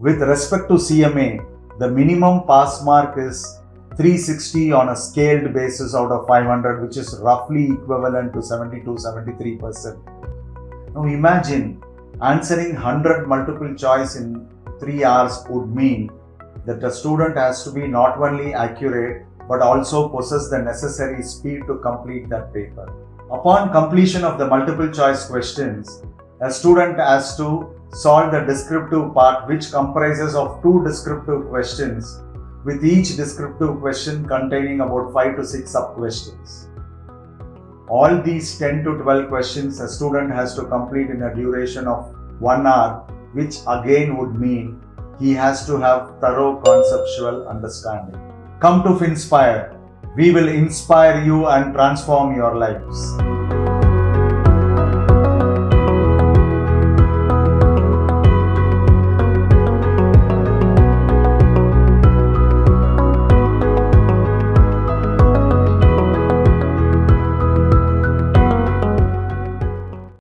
With respect to CMA, the minimum pass mark is 360 on a scaled basis out of 500, which is roughly equivalent to 72-73%. Now imagine answering 100 multiple choice in 3 hours would mean that the student has to be not only accurate but also possess the necessary speed to complete that paper. Upon completion of the multiple choice questions, a student has to solve the descriptive part, which comprises of 2 descriptive questions, with each descriptive question containing about 5 to 6 sub-questions. All these 10 to 12 questions a student has to complete in a duration of 1 hour, which again would mean he has to have thorough conceptual understanding. Come to Finspire. We will inspire you and transform your lives.